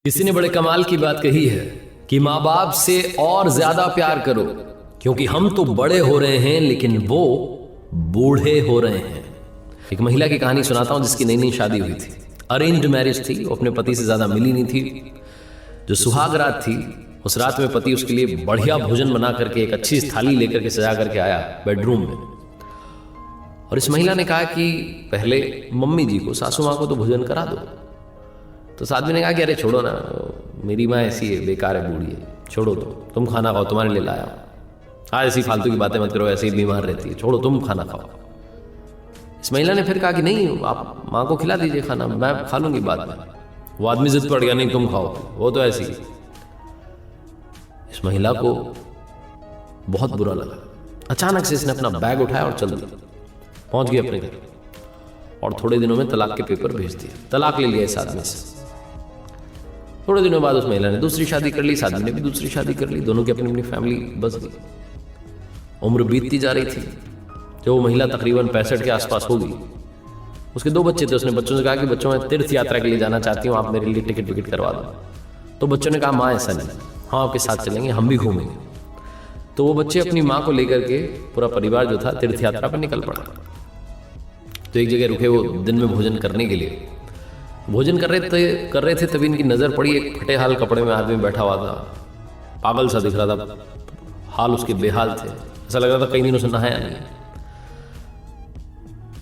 किसी ने बड़े कमाल की बात कही है कि माँ बाप से और ज्यादा प्यार करो, क्योंकि हम तो बड़े हो रहे हैं लेकिन वो बूढ़े हो रहे हैं। एक महिला की कहानी सुनाता हूं जिसकी नई नई शादी हुई थी, अरेंज्ड मैरिज थी, वो अपने पति से ज्यादा मिली नहीं थी। जो सुहाग रात थी उस रात में पति उसके लिए बढ़िया भोजन बना करके एक अच्छी थाली लेकर के सजा करके आया बेडरूम में, और इस महिला ने कहा कि पहले मम्मी जी को, सासू माँ को तो भोजन करा दो। तो उस आदमी ने कहा कि अरे छोड़ो ना, मेरी माँ ऐसी है, बेकार है, बूढ़ी है, छोड़ो, तुम खाना खाओ, तुम्हारे लिए लाया। हाँ, ऐसी फालतू की बातें मत करो, ऐसे ही बीमार रहती है, छोड़ो, तुम खाना खाओ। इस महिला ने फिर कहा कि नहीं, आप माँ को खिला दीजिए खाना, मैं खा लूंगी बाद में। वो आदमी जिद पड़ गया, नहीं तुम खाओ, वो तो ऐसी। इस महिला को बहुत बुरा लगा। अचानक से इसने अपना बैग उठाया और चल दिया, पहुंच गई अपने घर, और थोड़े दिनों में तलाक के पेपर भेज दिए, तलाक ले लिया इस आदमी से। थोड़े दिनों बाद उस महिला ने दूसरी शादी कर ली, इस आदमी ने भी दूसरी शादी कर ली, दोनों की अपनी अपनी फैमिली बस गई। उम्र बीतती जा रही थी। जब वो महिला तकरीबन 65 के आसपास होगी, उसके 2 बच्चे थे। उसने बच्चों से कहा कि बच्चों, मैं तीर्थ यात्रा के लिए जाना चाहती हूँ, आप मेरे लिए टिकट विकेट करवा दो। तो बच्चों ने कहा माँ ऐसा नहीं, हाँ आपके साथ चलेंगे, हम भी घूमेंगे। तो वो बच्चे अपनी माँ को लेकर के, पूरा परिवार जो था, तीर्थ यात्रा पर निकल पड़ा। तो एक जगह रुके वो दिन में भोजन करने के लिए। भोजन कर रहे थे तभी इनकी नजर पड़ी, एक फटे हाल कपड़े में आदमी बैठा हुआ था, पागल सा दिख रहा था, हाल उसके बेहाल थे, ऐसा लग रहा था कई दिनों से नहाया नहीं।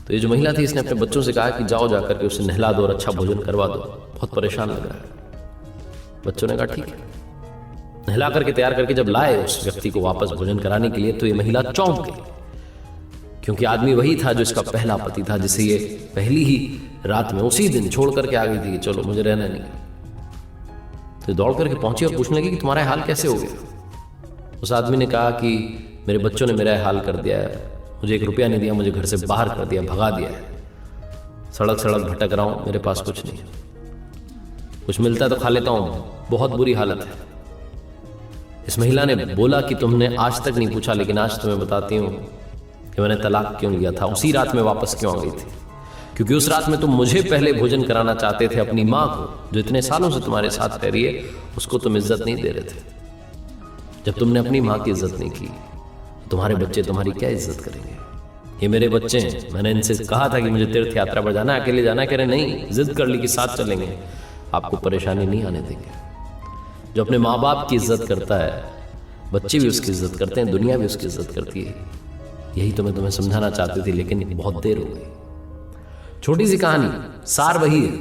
तो ये जो महिला थी, इसने अपने बच्चों से कहा कि जाओ जाकर के उसे नहला दो और अच्छा भोजन करवा दो, बहुत परेशान लग रहा है। बच्चों ने कहा ठीक है। नहला करके तैयार करके जब लाए उस व्यक्ति को वापस भोजन कराने के लिए, तो ये महिला चौंक गई, क्योंकि आदमी वही था जो इसका पहला पति था, जिसे ये पहली ही रात में उसी दिन छोड़ करके आ गई थी कि चलो मुझे रहना नहीं। तो दौड़ करके पहुंची और पूछने लगी कि तुम्हारा हाल कैसे हो गया। उस आदमी ने कहा कि मेरे बच्चों ने मेरा हाल कर दिया है, मुझे 1 रुपया नहीं दिया, मुझे घर से बाहर कर दिया, भगा दिया है, सड़क सड़क भटक रहा हूं, मेरे पास कुछ नहीं है, कुछ मिलता है तो खा लेता हूं, बहुत बुरी हालत है। इस महिला ने बोला कि तुमने आज तक नहीं पूछा, लेकिन आज तुम्हें बताती हूं कि मैंने तलाक क्यों लिया था, उसी रात में वापस क्यों आ गई थी, क्योंकि उस रात में तुम मुझे पहले भोजन कराना चाहते थे, अपनी माँ को जो इतने सालों से तुम्हारे साथ रह रही है, उसको तुम इज्जत नहीं दे रहे थे। जब तुमने अपनी माँ की इज्जत नहीं की, तुम्हारे बच्चे तुम्हारी क्या इज्जत करेंगे। ये मेरे बच्चे हैं, मैंने इनसे कहा था कि मुझे तीर्थ यात्रा पर जाना है, अकेले जाना है, कह रहे नहीं, जिद कर ली कि साथ चलेंगे, आपको परेशानी नहीं आने देंगे। जो अपने माँ बाप की इज्जत करता है, बच्चे भी उसकी इज्जत करते हैं, दुनिया भी उसकी इज्जत करती है। यही तो मैं तुम्हें समझाना चाहती थी, लेकिन बहुत देर हो गई। छोटी सी कहानी, सार वही है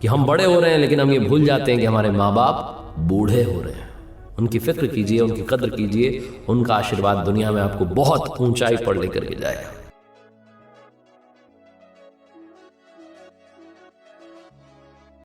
कि हम बड़े हो रहे हैं, लेकिन हम ये भूल जाते हैं कि हमारे माँ बाप बूढ़े हो रहे हैं। उनकी फिक्र कीजिए, उनकी कद्र कीजिए, उनका आशीर्वाद दुनिया में आपको बहुत ऊंचाई पर लेकर के जाएगा।